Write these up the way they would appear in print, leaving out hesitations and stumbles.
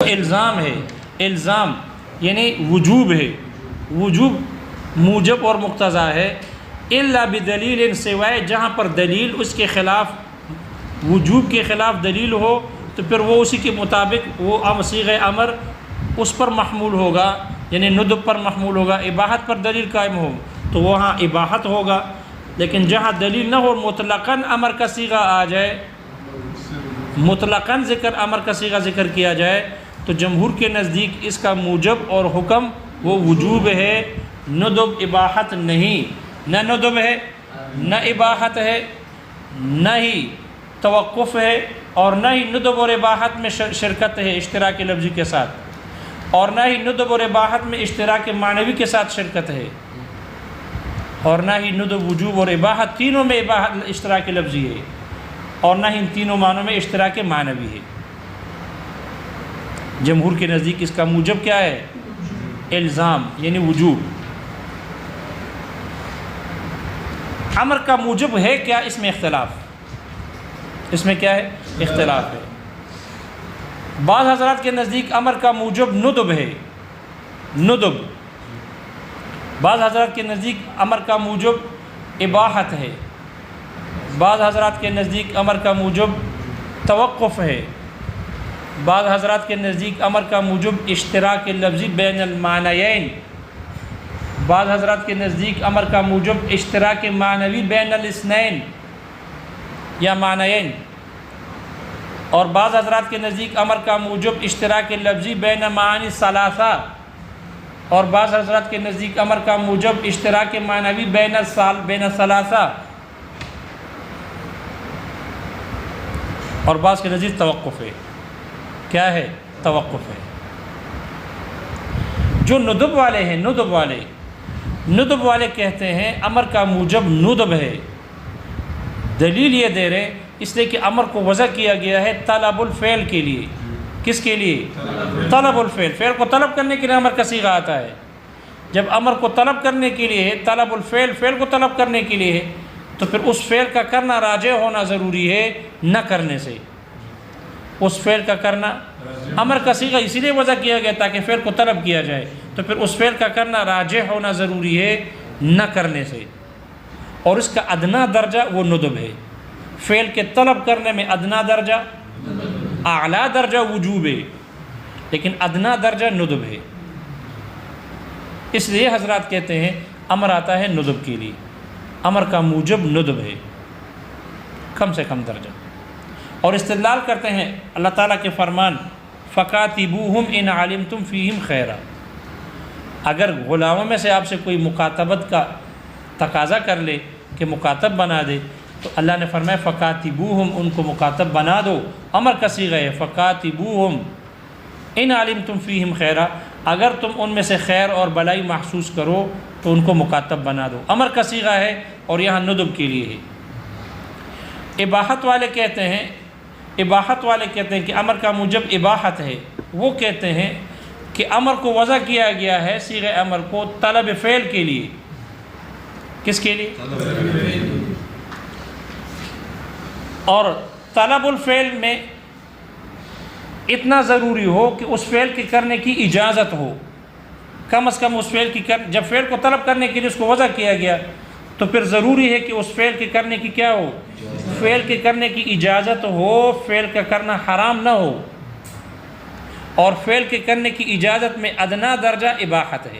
الزام ہے، الزام یعنی وجوب ہے، وجوب موجب اور مقتضا ہے، الا بدلیل سوائے جہاں پر دلیل اس کے خلاف، وجوب کے خلاف دلیل ہو تو پھر وہ اسی کے مطابق وہ صیغہ امر اس پر محمول ہوگا، یعنی ندب پر محمول ہوگا۔ اباحت پر دلیل قائم ہو تو وہاں اباحت ہوگا، لیکن جہاں دلیل نہ ہو مطلقاً امر کا صیغہ آ جائے، مطلقاً امر کا صیغہ ذکر کیا جائے تو جمہور کے نزدیک اس کا موجب اور حکم وہ وجوب ہے، ندب اباحت نہیں، نہ ندب ہے نہ اباحت ہے، نہ ہی توقف ہے، اور نہ ہی ندب اور اباحت میں شرکت ہے اشتراک لفظی کے ساتھ، اور نہ ہی ندب اور اباحت میں اشتراک معنوی کے ساتھ شرکت ہے، اور نہ ہی ندب وجوب اور اباحت تینوں میں اشتراک لفظی ہے، اور نہ ہی ان تینوں معنوں میں اشتراک معنوی ہے۔ جمہور کے نزدیک اس کا موجب کیا ہے؟ الزام یعنی وجوب۔ امر کا موجب ہے کیا؟ اس میں اختلاف، اس میں کیا ہے؟ اختلاف ہے۔ بعض حضرات کے نزدیک امر کا موجب ندب ہے، ندب۔ بعض حضرات کے نزدیک امر کا موجب اباحت ہے، بعض حضرات کے نزدیک امر کا موجب توقف ہے، بعض حضرات کے نزدیک امر کا موجب اشتراک لفظی بین المعنیین، بعض حضرات کے نزدیک امر کا موجب اشتراک معنوی بین الاثنین یا معنیین، اور بعض حضرات کے نزدیک امر کا موجب اشتراک لفظی بین معانی ثلاثہ، اور بعض حضرات کے نزدیک امر کا موجب اشتراک معنوی بین ثلاثہ، اور بعض کے نزدیک توقف ہے۔ کیا ہے؟ توقف ہے۔ جو ندب والے ہیں، ندب والے کہتے ہیں امر کا موجب ندب ہے۔ دلیل یہ دے رہے اس لیے کہ امر کو وضع کیا گیا ہے طلب الفعل کے لیے۔ کس کے لیے؟ طلب الفعل، فعل کو طلب کرنے کے لیے امر کا صیغہ آتا ہے۔ جب امر کو طلب کرنے کے لیے ہے، طلب الفعل، فعل کو طلب کرنے کے لیے ہے، تو پھر اس فعل کا کرنا راجع ہونا ضروری ہے نہ کرنے سے۔ اس فعل کا کرنا، امر کا صیغہ اسی لیے وضع کیا گیا تاکہ فعل کو طلب کیا جائے، تو پھر اس فعل کا کرنا راجع ہونا ضروری ہے نہ کرنے سے، اور اس کا ادنا درجہ وہ ندب ہے۔ فعل کے طلب کرنے میں ادنا درجہ، اعلیٰ درجہ وجوب ہے، لیکن ادنا درجہ ندب ہے۔ اس لیے حضرات کہتے ہیں امر آتا ہے ندب کے لیے، امر کا موجب ندب ہے، کم سے کم درجہ۔ اور استدلال کرتے ہیں اللہ تعالیٰ کے فرمان فَقَاتِبُوهُمْ إِنْ عَلِمْتُمْ فِيهِمْ خَيْرًا، اگر غلاموں میں سے آپ سے کوئی مکاتبت کا تقاضا کر لے کہ مکاتب بنا دے تو اللہ نے فرمایا فَقَاتِبُوهُمْ، ان کو مکاتب بنا دو۔ امر کا صیغہ ہے فَقَاتِبُوهُمْ إِنْ عَلِمْتُمْ فِيهِمْ خَيْرًا، اگر تم ان میں سے خیر اور بلائی محسوس کرو تو ان کو مکاتب بنا دو۔ امر کا صیغہ ہے اور یہاں ندب کے لیے ہے۔ اباحت والے کہتے ہیں، اباحت والے کہتے ہیں کہ امر کا موجب اباحت ہے۔ وہ کہتے ہیں کہ امر کو وضع کیا گیا ہے، صیغہ امر کو طلب فعل کے لیے۔ کس کے لیے؟ اور طلب الفعل میں اتنا ضروری ہو کہ اس فعل کے کرنے کی اجازت ہو، کم از کم اس فعل کی جب فعل کو طلب کرنے کے لیے اس کو وضع کیا گیا تو پھر ضروری ہے کہ اس فعل کے کرنے کی کیا ہو؟ فعل کے کرنے کی اجازت ہو، فعل کا کرنا حرام نہ ہو، اور فعل کے کرنے کی اجازت میں ادنا درجہ اباحت ہے۔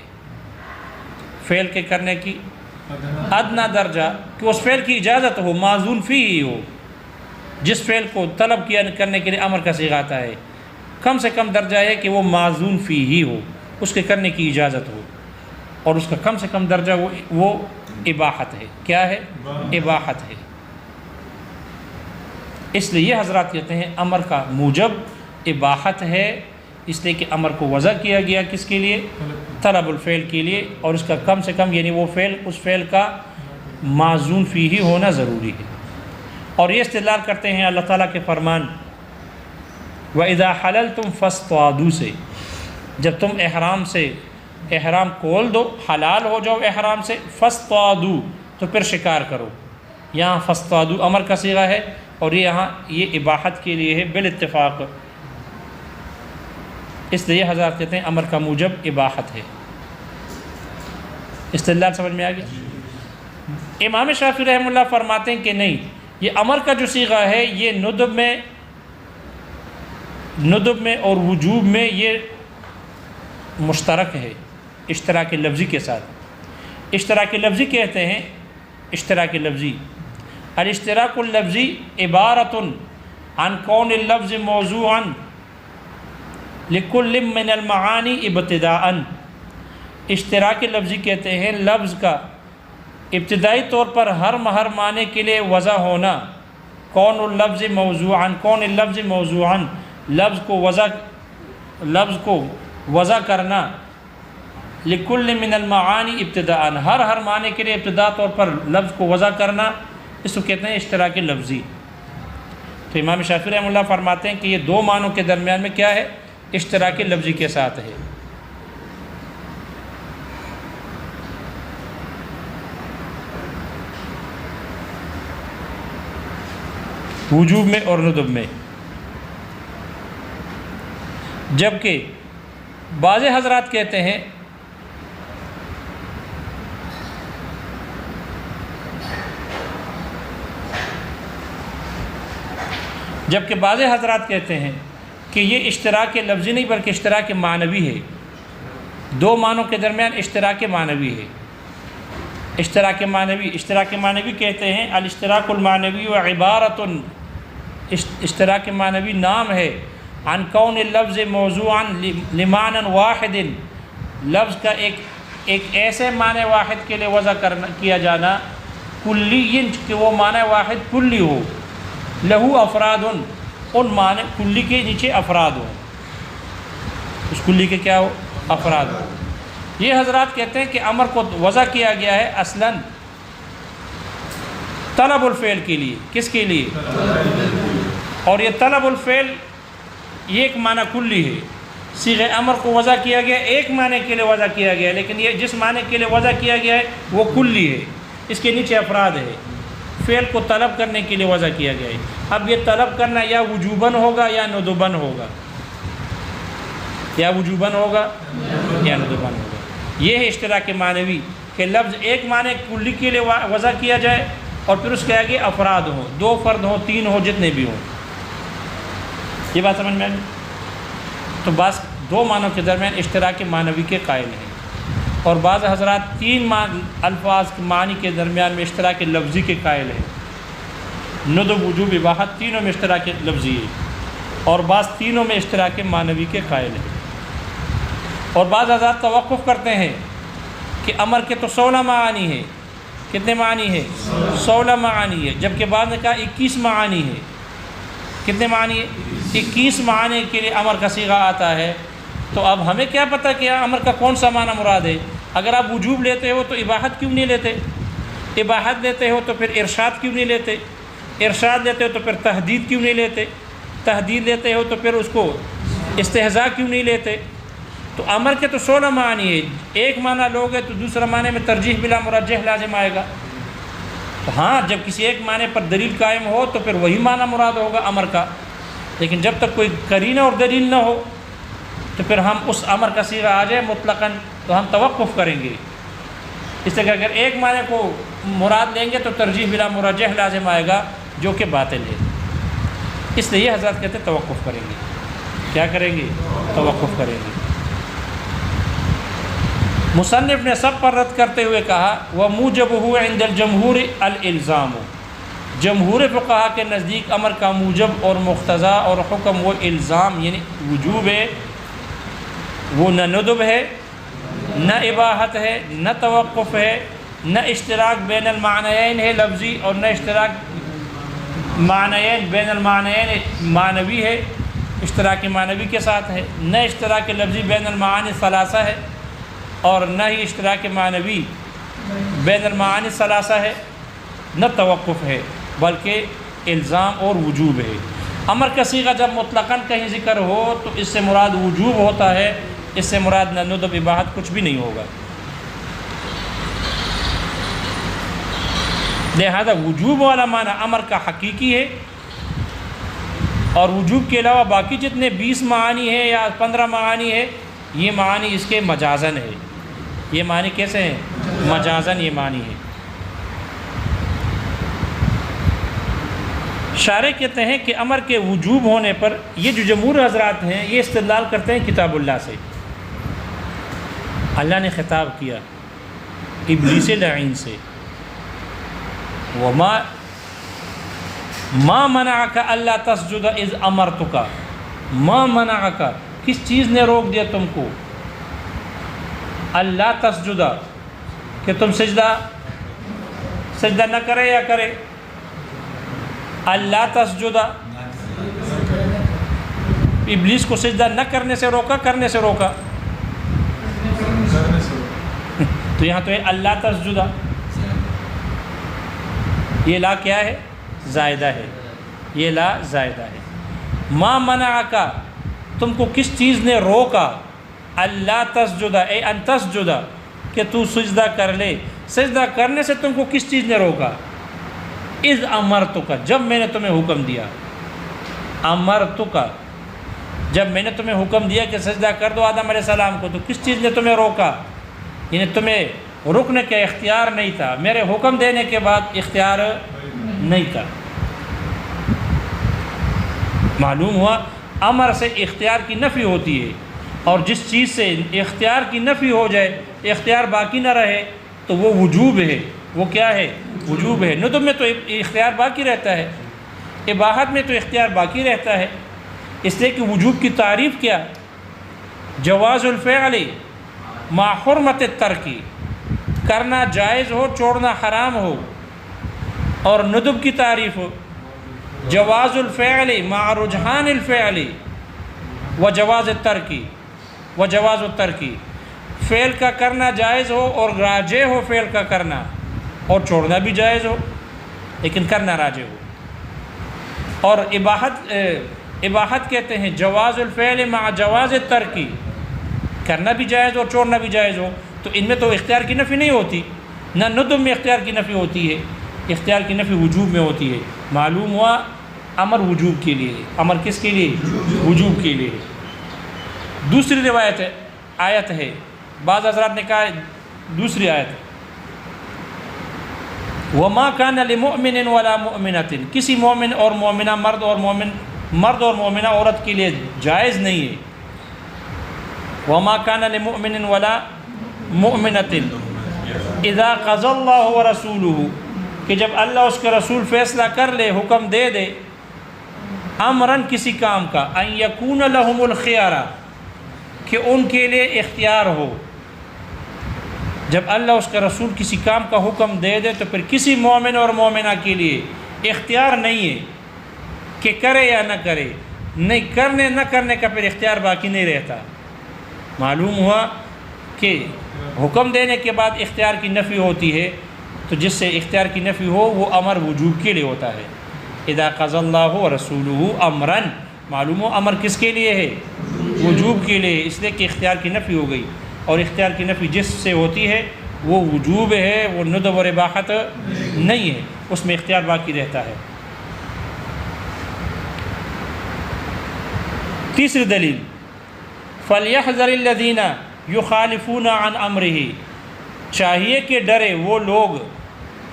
فعل کے کرنے کی ادنا درجہ کہ اس فعل کی اجازت ہو، معزون فی ہی ہو، جس فعل کو طلب کیا کرنے کے لیے امر کا صیغہ آتا ہے، کم سے کم درجہ ہے کہ وہ معزون فی ہی ہو، اس کے کرنے کی اجازت ہو، اور اس کا کم سے کم درجہ وہ اباحت ہے۔ کیا ہے؟ اباحت ہے۔ اس لیے یہ حضرات کہتے ہیں امر کا موجب اباحت ہے، اس لیے کہ امر کو وضع کیا گیا کس کے لیے؟ طلب الفعل کے لیے، اور اس کا کم سے کم یعنی وہ فعل، اس فعل کا معزون فی ہی ہونا ضروری ہے۔ اور یہ استدلال کرتے ہیں اللہ تعالیٰ کے فرمان وَإِذَا حَلَلْتُمْ فَاصْطَادُوا سے، جب تم احرام کھول دو، حلال ہو جاؤ احرام سے، فَاصْطَادُوا تو پھر شکار کرو۔ یہاں فَاصْطَادُوا امر کا صیغہ ہے، اور یہاں یہ اباحت کے لیے ہے بالاتفاق۔ اس لیے حضرات کہتے ہیں امر کا موجب اباحت ہے۔ استدلال سمجھ میں آ گیا؟ امام شافعی رحمہ اللہ فرماتے ہیں کہ نہیں، یہ امر کا جو صیغہ ہے یہ ندب میں اور وجوب میں یہ مشترک ہے، اشتراک لفظی کے ساتھ۔ اشتراک لفظی کہتے ہیں، اشتراک لفظی، الاشتراک اللفظی عبارت عن کون اللفظ موضوعا لکل من المعانی ابتداءً۔ اشتراک لفظی کہتے ہیں لفظ کا ابتدائی طور پر ہر معنی کے لیے وضع ہونا، کون اللفظ موضوعاً، کون اللفظ موضوعاً، لفظ کو وضع کرنا، لکل من المعانی ابتداءً، ہر معنی کے لیے ابتدا طور پر لفظ کو وضع کرنا، اس کو کہتے ہیں اشتراک لفظی۔ تو امام شافعی رحمہ اللہ فرماتے ہیں کہ یہ دو معنوں کے درمیان میں کیا ہے؟ اشتراک لفظی کے ساتھ ہے۔ وجوب میں اور ندب میں۔ جبکہ بعض حضرات کہتے ہیں کہ یہ اشتراک لفظی نہیں بلکہ اشتراک معنوی ہے، دو معنوں کے درمیان اشتراک معنوی ہے۔ اشتراک معنوی کہتے ہیں الاشتراک المعنوی و عبارت، اشتراک معنوی نام ہے عن کون اللفظ موضوعا لمعنی واحد، لفظ کا ایک ایسے معنی واحد کے لیے وضع کیا جانا، کلی، کہ وہ معنی واحد کلی ہو، لہو افراد، ان معنی کلی کے نیچے افراد ہو، اس کلی کے کیا ہو؟ افراد ہو۔ یہ حضرات کہتے ہیں کہ امر کو وضع کیا گیا ہے اصلاً طلب الفعل کے لیے۔ کس کے لیے؟ اور یہ طلب الفعل یہ ایک معنی کلی ہے، صیغہ امر کو وضع کیا گیا ایک معنی کے لیے وضع کیا گیا ہے، لیکن یہ جس معنی کے لیے وضع کیا گیا ہے وہ کلی ہے، اس کے نیچے افراد ہے، فعل کو طلب کرنے کے لیے وضع کیا گیا ہے۔ اب یہ طلب کرنا یا وجوباً ہوگا یا ندباً ہوگا، یا وجوباً ہوگا یا ندباً ہوگا۔ یہ ہے اشتراک معنوی، کہ لفظ ایک معنی کلی کے لیے وضع کیا جائے اور پھر اس کے آگے افراد ہوں، دو فرد ہوں، تین ہوں، جتنے بھی ہوں۔ یہ بات سمجھ میں آئی؟ تو بعض دو معنوں کے درمیان اشتراک معنوی کے قائل ہیں، اور بعض حضرات تین الفاظ معنی کے درمیان میں اشتراک لفظی کے قائل ہیں۔ ندب، وجوب، اباحت تینوں میں اشتراک لفظی ہے، اور بعض تینوں میں اشتراک معنوی کے قائل ہیں۔ اور بعض حضرات توقف کرتے ہیں کہ امر کے تو 16 معانی ہے۔ کتنے معانی ہے؟ 16 معانی ہے، جبکہ بعض نے کہا 21 معانی ہے۔ کتنے معنی ہے؟ 21 معنی کے لیے امر کا صیغہ آتا ہے۔ تو اب ہمیں کیا پتہ کہ امر کا کون سا معنی مراد ہے؟ اگر آپ وجوب لیتے ہو تو اباحت کیوں نہیں لیتے؟ اباحت لیتے ہو تو پھر ارشاد کیوں نہیں لیتے؟ ارشاد لیتے ہو تو پھر تحدید کیوں نہیں لیتے؟ تحدید لیتے ہو تو پھر اس کو استہزاء کیوں نہیں لیتے؟ تو امر کے تو 16 معنی ہے، ایک معنی لوگے تو دوسرا معنی میں ترجیح بلا مرجح لازم آئے گا۔ تو ہاں، جب کسی ایک معنی پر دلیل قائم ہو تو پھر وہی معنی مراد ہوگا امر کا، لیکن جب تک کوئی قرینہ اور دلیل نہ ہو تو پھر ہم اس امر کا صیغہ آ جائے مطلقاً تو ہم توقف کریں گے۔ اس لیے اگر ایک معنی کو مراد لیں گے تو ترجیح بلا مرجح لازم آئے گا، جو کہ باطل ہے۔ اس لیے یہ حضرات کہتے ہیں توقف کریں گے۔ کیا کریں گے؟ توقف کریں گے۔ مصنف نے سب پر رد کرتے ہوئے کہا وَمُوجَبُهُ عِنْدَ الْجَمْهُورِ الْإِلْزَامُ، جمہور فقہا کے نزدیک امر کا موجب اور مقتضا اور حکم وہ الزام یعنی وجوب ہے، وہ نہ ندب ہے، نہ اباحت ہے، نہ توقف ہے، نہ اشتراک بین المعنیین ہے لفظی، اور نہ اشتراک معنیین بین المعنیین معنوی ہے، اشتراک معنوی کے ساتھ ہے، نہ اشتراک لفظی بین المعانی ثلاثہ ہے، اور نہ ہی اشتراک معنوی بین المعانی ثلاثہ ہے، نہ توقف ہے، بلکہ الزام اور وجوب ہے۔ امر کا صیغہ جب مطلقاً کہیں ذکر ہو تو اس سے مراد وجوب ہوتا ہے، اس سے مراد نہ ندب اباحت کچھ بھی نہیں ہوگا۔ لہذا وجوب والا معنی امر کا حقیقی ہے، اور وجوب کے علاوہ باقی جتنے 20 معانی ہیں یا 15 معانی ہے، یہ معانی اس کے مجازن ہے۔ یہ معنی کیسے ہیں؟ مجازن یہ معنی ہے۔ شارح کہتے ہیں کہ امر کے وجوب ہونے پر یہ جو جمہور حضرات ہیں یہ استدلال کرتے ہیں کتاب اللہ سے۔ اللہ نے خطاب کیا ابلیس لعین سے، وما منعک الا تسجد اذ امرتک، ما منعک کس چیز نے روک دیا تم کو، اللہ تسجد کہ تم سجدہ نہ کرے یا کرے، اللہ تسجد ابلیس کو سجدہ نہ کرنے سے روکا، کرنے سے روکا؟ تو یہاں تو ہے اللہ تسجد، یہ لا کیا ہے؟ زائدہ ہے، یہ لا زائدہ ہے۔ ما منعک تم کو کس چیز نے روکا، اللہ تسجد اے ان تسجد کہ تو سجدہ کر لے، سجدہ کرنے سے تم کو کس چیز نے روکا؟ اذ امرتک جب میں نے تمہیں حکم دیا، امرتک جب میں نے تمہیں حکم دیا کہ سجدہ کر دو آدم علیہ السلام کو، تو کس چیز نے تمہیں روکا؟ یعنی تمہیں رکنے کا اختیار نہیں تھا، میرے حکم دینے کے بعد اختیار نہیں تھا۔ معلوم ہوا امر سے اختیار کی نفی ہوتی ہے، اور جس چیز سے اختیار کی نفی ہو جائے، اختیار باقی نہ رہے، تو وہ وجوب ہے۔ وہ کیا ہے؟ وجوب ہے۔ ندب میں تو اختیار باقی رہتا ہے، اباحت میں تو اختیار باقی رہتا ہے، اس لیے کہ وجوب کی تعریف کیا؟ جواز الفعل مع حرمت الترک، کرنا جائز ہو چھوڑنا حرام ہو۔ اور ندب کی تعریف جواز الفعل مع رجحان الفعل و جواز الترک و جواز الترک، فعل کا کرنا جائز ہو اور راجح ہو فعل کا کرنا، اور چھوڑنا بھی جائز ہو لیکن کرنا راجح ہو۔ اور اباحت کہتے ہیں جواز الفعل مع جواز الترک، کرنا بھی جائز ہو اور چھوڑنا بھی جائز ہو، تو ان میں تو اختیار کی نفی نہیں ہوتی، نہ ندب میں اختیار کی نفی ہوتی ہے، اختیار کی نفی وجوب میں ہوتی ہے۔ معلوم ہوا امر وجوب کے لیے، امر کس کے لیے؟ وجوب کے لیے۔ دوسری روایت ہے، آیت ہے، بعض حضرات نے کہا دوسری آیت، وَمَا كَانَ لِمُؤْمِنٍ وَلَا مُؤْمِنَةٍ، کسی مومن اور مومنہ مرد اور مومنہ عورت کے لیے جائز نہیں ہے۔ وَمَا كَانَ لِمُؤْمِنٍ وَلَا مُؤْمِنَةٍ اِذَا قَضَى اللَّهُ وَرَسُولُهُ، کہ جب اللہ اس کے رسول فیصلہ کر لے، حکم دے دے، امراً کسی کام کا، ان یکون لہم الخیارہ، کہ ان کے لیے اختیار ہو۔ جب اللہ اس کے رسول کسی کام کا حکم دے دے تو پھر کسی مومن اور مومنہ کے لیے اختیار نہیں ہے کہ کرے یا نہ کرے، نہیں کرنے نہ کرنے کا پھر اختیار باقی نہیں رہتا۔ معلوم ہوا کہ حکم دینے کے بعد اختیار کی نفی ہوتی ہے، تو جس سے اختیار کی نفی ہو وہ امر وجوب کے لیے ہوتا ہے۔ اذا قضى اللہ ورسولہ امرا، معلوم ہو امر کس کے لیے ہے؟ وجوب کے لیے، اس لیے کہ اختیار کی نفی ہو گئی، اور اختیار کی نفی جس سے ہوتی ہے وہ وجوب ہے، وہ ندب اور اباحت نہیں ہے، اس میں اختیار باقی رہتا ہے۔ تیسری دلیل، فَلْيَحْذَرِ الَّذِينَ يُخَالِفُونَ عَنْ أَمْرِهِ، چاہیے کہ ڈرے وہ لوگ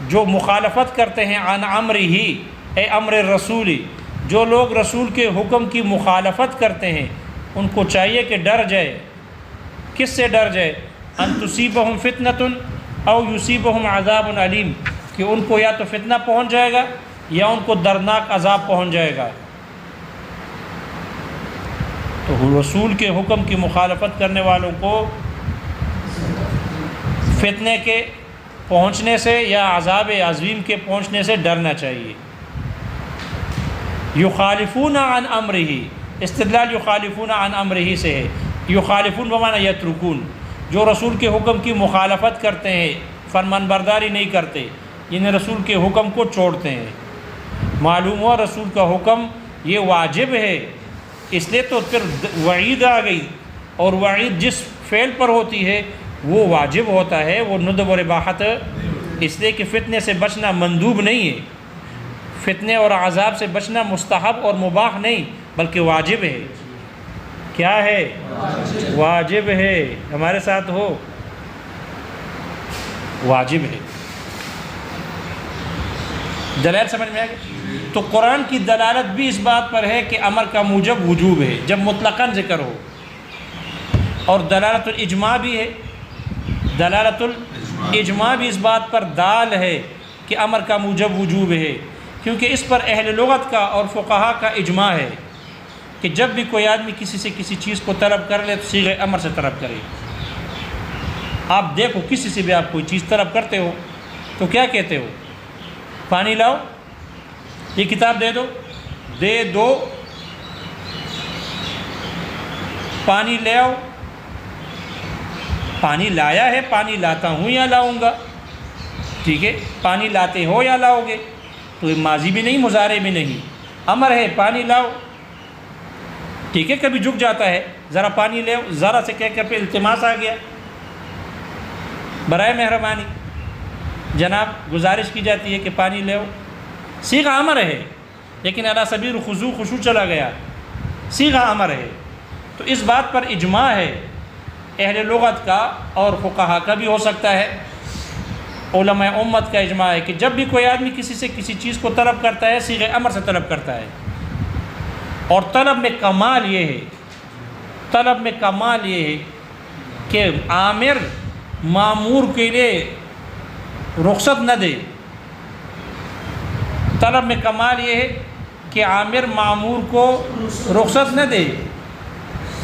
جو مخالفت کرتے ہیں عن امرہ اے امر الرسول، جو لوگ رسول کے حکم کی مخالفت کرتے ہیں ان کو چاہیے کہ ڈر جائے۔ کس سے ڈر جائے؟ ان تصیبہم فتنۃ او یصیبہم عذاب علیم، کہ ان کو یا تو فتنہ پہنچ جائے گا یا ان کو دردناک عذاب پہنچ جائے گا۔ تو رسول کے حکم کی مخالفت کرنے والوں کو فتنے کے پہنچنے سے یا عذاب عظیم کے پہنچنے سے ڈرنا چاہیے۔ یخالفون عن امرہ، استدلال یخالفون عن امرہ سے ہے۔ یخالفون بمعنی یترکون، جو رسول کے حکم کی مخالفت کرتے ہیں، فرمان برداری نہیں کرتے، یعنی رسول کے حکم کو چھوڑتے ہیں۔ معلوم ہوا رسول کا حکم یہ واجب ہے، اس لیے تو پھر وعید آ گئی، اور وعید جس فعل پر ہوتی ہے وہ واجب ہوتا ہے، وہ ندب اور اباحت، اس لیے کہ فتنے سے بچنا مندوب نہیں ہے، فتنے اور عذاب سے بچنا مستحب اور مباح نہیں بلکہ واجب ہے۔ کیا ہے؟ واجب ہے۔ ہمارے ساتھ ہو، واجب ہے۔ دلائل سمجھ میں آ گئی؟ تو قرآن کی دلالت بھی اس بات پر ہے کہ امر کا موجب وجوب ہے جب مطلقاً ذکر ہو، اور دلالت الاجماع بھی ہے۔ دلالت الاجماع بھی اس بات پر دال ہے کہ امر کا موجب وجوب ہے، کیونکہ اس پر اہل لغت کا اور فقہا کا اجماع ہے کہ جب بھی کوئی آدمی کسی سے کسی چیز کو طلب کر لے تو صیغہ امر سے طلب کرے۔ آپ دیکھو کسی سے بھی آپ کوئی چیز طلب کرتے ہو تو کیا کہتے ہو؟ پانی لاؤ، یہ کتاب دے دو، دے دو، پانی لے آؤ، پانی لایا ہے، پانی لاتا ہوں یا لاؤں گا، ٹھیک ہے؟ پانی لاتے ہو یا لاؤ گے، تو یہ ماضی بھی نہیں مضارع بھی نہیں، امر ہے پانی لاؤ، ٹھیک ہے؟ کبھی جھک جاتا ہے، ذرا پانی لے آؤ، ذرا سے کہہ کر پہ التماس آ گیا، برائے مہربانی جناب گزارش کی جاتی ہے کہ پانی لے آؤ، صیغہ امر ہے لیکن علی سبیل خضوع خشوع چلا گیا، صیغہ امر ہے۔ تو اس بات پر اجماع ہے اہل لغت کا اور فقہا کا بھی ہو سکتا ہے، علماء امت کا اجماع ہے کہ جب بھی کوئی آدمی کسی سے کسی چیز کو طلب کرتا ہے صیغہ امر سے طلب کرتا ہے، اور طلب میں کمال یہ ہے، طلب میں کمال یہ ہے کہ آمر مامور کے لیے رخصت نہ دے، طلب میں کمال یہ ہے کہ عامر معمور کو رخصت نہ دے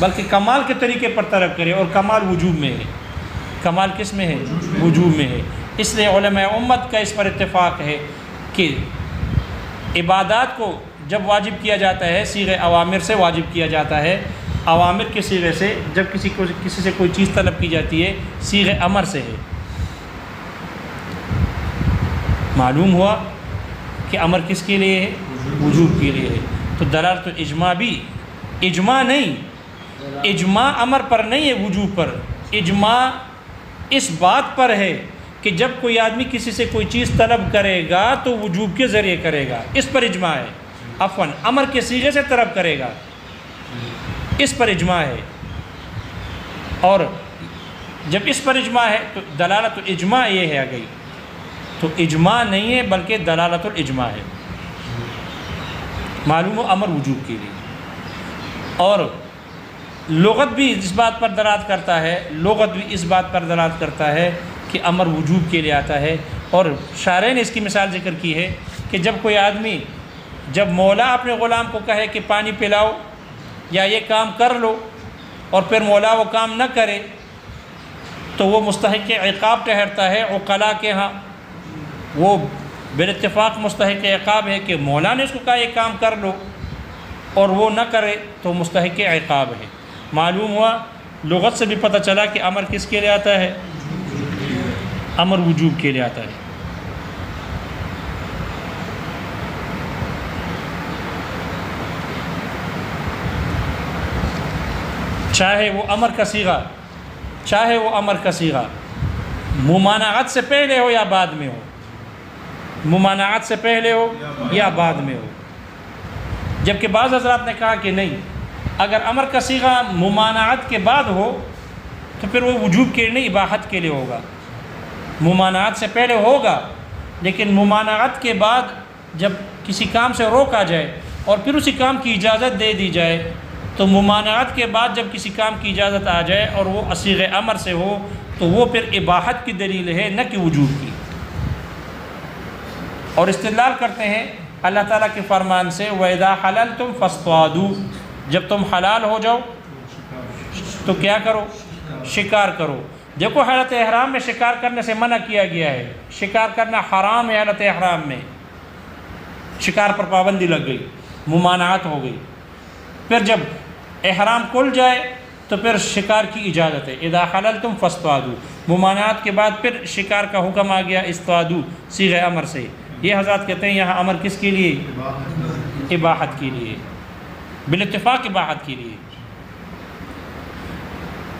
بلکہ کمال کے طریقے پر طلب کرے، اور کمال وجوب میں ہے۔ کمال کس میں ہے؟ وجوب میں ہے۔ اس لیے علماء امت کا اس پر اتفاق ہے کہ عبادات کو جب واجب کیا جاتا ہے صیغہ اوامر سے واجب کیا جاتا ہے، اوامر کے صیغے سے جب کسی سے کوئی چیز طلب کی جاتی ہے صیغہ امر سے ہے۔ معلوم ہوا کہ امر کس کے لیے ہے؟ وجوب کے لیے ہے۔ تو دلالت اجماع بھی، اجماع نہیں، اجماع امر پر نہیں ہے وجوب پر، اجماع اس بات پر ہے کہ جب کوئی آدمی کسی سے کوئی چیز طلب کرے گا تو وجوب کے ذریعے کرے گا، اس پر اجماع ہے۔ عفواً امر کے صیغے سے طلب کرے گا، اس پر اجماع ہے۔ اور جب اس پر اجماع ہے تو دلالت الاجماع یہ ہے گئی، تو اجماع نہیں ہے بلکہ دلالت الاجماع ہے۔ معلوم ہو امر وجوب کے لیے۔ اور لغت بھی اس بات پر دلالت کرتا ہے، لغت بھی اس بات پر دلالت کرتا ہے کہ امر وجوب کے لیے آتا ہے۔ اور شارح نے اس کی مثال ذکر کی ہے کہ جب کوئی آدمی، جب مولا اپنے غلام کو کہے کہ پانی پلاؤ یا یہ کام کر لو، اور پھر مولا وہ کام نہ کرے تو وہ مستحق عقاب ٹھہرتا ہے عقلاء کے ہاں، وہ بالاتفاق مستحق عقاب ہے کہ مولا نے اس کو کہا یہ کام کر لو اور وہ نہ کرے تو مستحق عقاب ہے۔ معلوم ہوا لغت سے بھی پتہ چلا کہ امر کس کے لیے آتا ہے؟ امر وجوب کے لیے آتا ہے۔ چاہے وہ امر کا صیغہ، چاہے وہ امر کا صیغہ ممانعت سے پہلے ہو یا بعد میں ہو، ممانعت سے پہلے ہو یا بعد میں ہو۔ جبکہ بعض حضرات نے کہا کہ نہیں، اگر امر کا صیغہ ممانعت کے بعد ہو تو پھر وہ وجوب کے لیے نہیں، اباحت کے لیے ہوگا۔ ممانعت سے پہلے ہوگا لیکن ممانعت کے بعد جب کسی کام سے روکا جائے اور پھر اسی کام کی اجازت دے دی جائے، تو ممانعت کے بعد جب کسی کام کی اجازت آ جائے اور وہ صیغہ امر سے ہو تو وہ پھر اباحت کی دلیل ہے، نہ کہ وجوب کی۔ اور استدلال کرتے ہیں اللہ تعالیٰ کے فرمان سے، وَإِذَا حَلَلْتُمْ فَاصْطَادُوا، جب تم حلال ہو جاؤ تو کیا کرو؟ شکار کرو۔ دیکھو حالت احرام میں شکار کرنے سے منع کیا گیا ہے، شکار کرنا حرام ہے حالت احرام میں، شکار پر پابندی لگ گئی، ممانعت ہو گئی۔ پھر جب احرام کھل جائے تو پھر شکار کی اجازت ہے، اذا حللتم فاصطادوا، ممانعت کے بعد پھر شکار کا حکم آ گیا اصطادوا صیغہ امر سے۔ یہ حضرات کہتے ہیں یہاں امر کس کے لیے؟ اباحت کے لیے، بالاتفاق اباحت کے لیے۔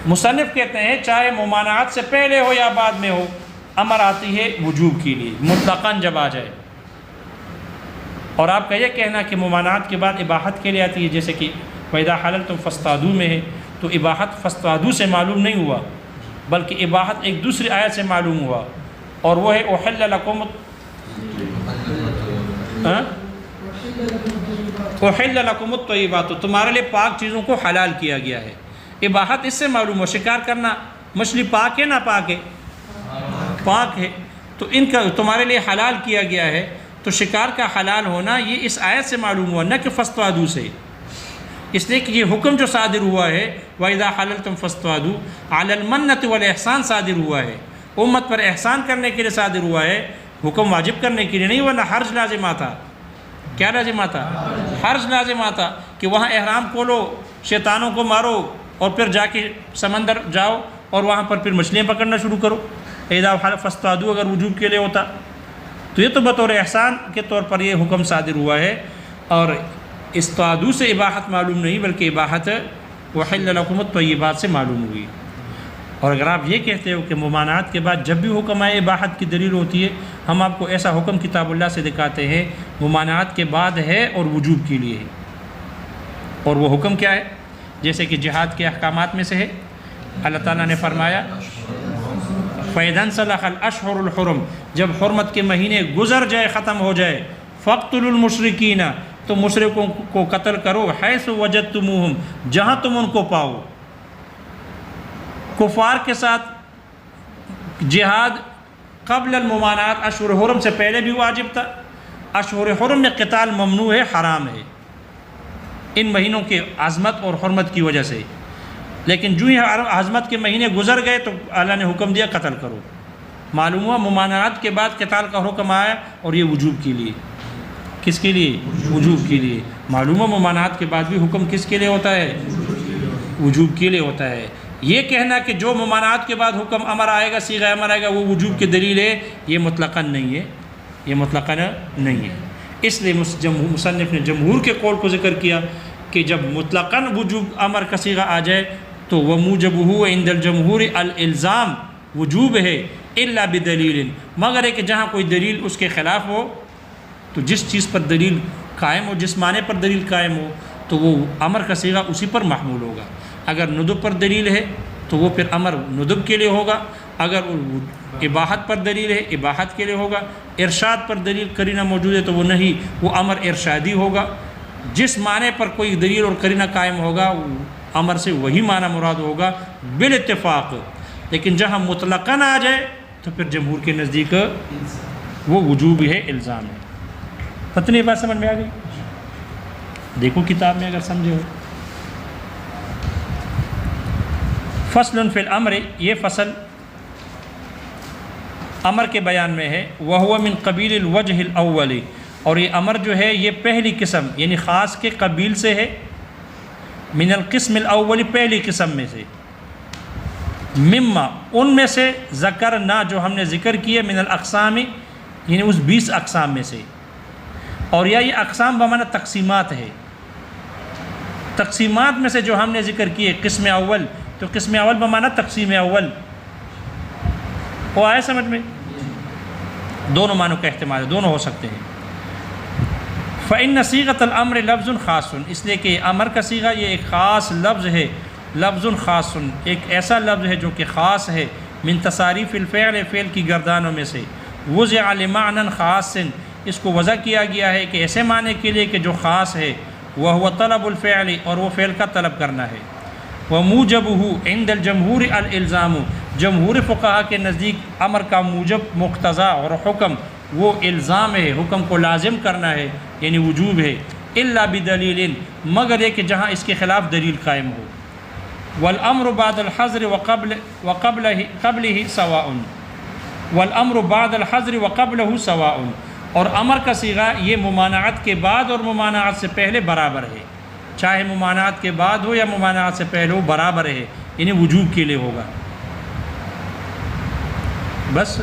مصنف کہتے ہیں چاہے ممانعت سے پہلے ہو یا بعد میں ہو، امر آتی ہے وجوب کے لیے مطلقاً جب آ جائے۔ اور آپ کا یہ کہنا کہ ممانعات کے بعد اباحت کے لیے آتی ہے، جیسے کہ وَإِذَا حَلَلْتُمْ فَاصْطَادُوا میں ہے، تو اباحت فَاصْطَادُوا سے معلوم نہیں ہوا، بلکہ اباحت ایک دوسری آیت سے معلوم ہوا، اور وہ ہے أُحِلَّ لَكُمُ أُحِلَّ لَكُمُ الطَّيِّبَاتُ، تمہارے لیے پاک چیزوں کو حلال کیا گیا ہے۔ اباحت اس سے معلوم ہو، شکار کرنا مچھلی پاک ہے نا پاک ہے؟ پاک ہے، تو ان کا تمہارے لیے حلال کیا گیا ہے، تو شکار کا حلال ہونا یہ اس آیت سے معلوم ہوا، نہ کہ فَاصْطَادُوا سے، اس لیے کہ یہ حکم جو صادر ہوا ہے وَإِذَا حَلَلْتُمْ فَاصْطَادُوا عَلَى الْمَنَّةِ وَالْإِحْسَانِ صادر ہوا ہے، امت پر احسان کرنے کے لیے صادر ہوا ہے، حکم واجب کرنے کے لیے نہیں، ورنہ حرج لازم آتا۔ کیا لازم آتا؟ حرج لازم آتا کہ وہاں احرام کھولو، شیطانوں کو مارو، اور پھر جا کے سمندر جاؤ اور وہاں پر پھر مچھلیاں پکڑنا شروع کرو۔ اذا فاصطادوا اگر وجوب کے لیے ہوتا تو یہ تو بطور احسان کے طور پر یہ حکم صادر ہوا ہے، اور اصطادوا سے اباحت معلوم نہیں، بلکہ اباحت وحل لکم الطیبات سے معلوم ہوئی۔ اور اگر آپ یہ کہتے ہو کہ ممانعات کے بعد جب بھی حکم آئے اباحت کی دلیل ہوتی ہے، ہم آپ کو ایسا حکم کتاب اللہ سے دکھاتے ہیں ممانعات کے بعد ہے اور وجوب کے لیے ہے، اور وہ حکم کیا ہے؟ جیسے کہ جہاد کے احکامات میں سے ہے، اللہ تعالیٰ نے فرمایا فَإِذَا انْسَلَخَ الْأَشْهُرُ الْحُرُمُ، جب حرمت کے مہینے گزر جائے، ختم ہو جائے، فَاقْتُلُوا الْمُشْرِكِينَ، تو مشرکوں کو قتل کرو، حَيْثُ وَجَدْتُمُوهُمْ، جہاں تم ان کو پاؤ۔ کفار کے ساتھ جہاد قبل الممانعات اشہر حرم سے پہلے بھی واجب تھا، اشہر حرم میں قتال ممنوع ہے، حرام ہے ان مہینوں کے عظمت اور حرمت کی وجہ سے، لیکن جو ہی عظمت کے مہینے گزر گئے تو اللہ نے حکم دیا قتل کرو۔ معلوم ہوا ممانعات کے بعد قتال کا حکم آیا، اور یہ وجوب کے لیے، کس کے لیے؟ وجوب کے لیے۔ معلوم ہوا ممانعات کے بعد بھی حکم کس کے لیے ہوتا ہے؟ وجوب کے لیے ہوتا ہے۔ یہ کہنا کہ جو ممانعات کے بعد حکم امر آئے گا، صیغہ امر آئے گا، وہ وجوب کی دلیل ہے، یہ مطلقاً نہیں ہے، یہ مطلقاً نہیں ہے۔ اس لیے مصنف نے جمہور کے قول کو ذکر کیا کہ جب مطلقاً وجوب امر کا صیغہ آ جائے تو وَمُوجَبُهُ عِنْدَ الْجَمْهُورِ الْإِلْزَامُ، وجوب ہے الا بدلیل، مگر ہے کہ جہاں کوئی دلیل اس کے خلاف ہو، تو جس چیز پر دلیل قائم ہو، جس معنی پر دلیل قائم ہو، تو وہ امر کا صیغہ اسی پر محمول ہوگا۔ اگر ندب پر دلیل ہے تو وہ پھر امر ندب کے لیے ہوگا، اگر اباحت پر دلیل ہے اباحت کے لیے ہوگا، ارشاد پر دلیل قرینہ موجود ہے تو وہ نہیں، وہ امر ارشادی ہوگا۔ جس معنی پر کوئی دلیل اور قرینہ قائم ہوگا، امر سے وہی معنی مراد ہوگا بالاتفاق۔ لیکن جہاں مطلقاً آ جائے تو پھر جمہور کے نزدیک وہ وجوب ہے، الزام ہے۔ پتہ نہیں بات سمجھ میں آ گئی؟ دیکھو کتاب میں اگر سمجھے ہو۔ فصل فی الامر، یہ فصل امر کے بیان میں ہے، وَهُوَ مِن قبیل الوجہ الاول، اور یہ امر جو ہے یہ پہلی قسم یعنی خاص کے قبیل سے ہے، من القسم الاول، پہلی قسم میں سے، مما ان میں سے، ذکرنا جو ہم نے ذکر کیے، من الاقسام یعنی اس 20 اقسام میں سے، اور یا یہ اقسام بمعنی تقسیمات ہے، تقسیمات میں سے جو ہم نے ذکر کیے، قسم اول، تو قسم اول بمعنی تقسیم اول، وہ آئے سمجھ میں؟ دونوں معنوں کا احتمال ہے، دونوں ہو سکتے ہیں۔ فإن صيغة الامر لفظ خاص، اس لیے کہ امر کا صیغہ یہ ایک خاص لفظ ہے، لفظ خاص، ایک ایسا لفظ ہے جو کہ خاص ہے، من تصاریف الفعل، فعل کی گردانوں میں سے، وضع لمعنى خاص، اس کو وضع کیا گیا ہے کہ ایسے معنی کے لیے کہ جو خاص ہے، وهو طلب الفعل، اور وہ فعل کا طلب کرنا ہے، وموجبه عند الجمہور الالزام، جمہور فقہا کے نزدیک امر کا موجب، مقتضا اور حکم وہ الزام ہے، حکم کو لازم کرنا ہے، یعنی وجوب ہے، الا بدلیل، مگر یہ کہ جہاں اس کے خلاف دلیل قائم ہو، والامر بعد الحظر وقبلہ سواء، والامر بعد الحظر وقبلہ سواء، اور امر کا صیغہ یہ ممانعت کے بعد اور ممانعت سے پہلے برابر ہے، چاہے ممانعت کے بعد ہو یا ممانعت سے پہلے ہو، برابر ہے، یعنی وجوب کے لیے ہوگا۔ بس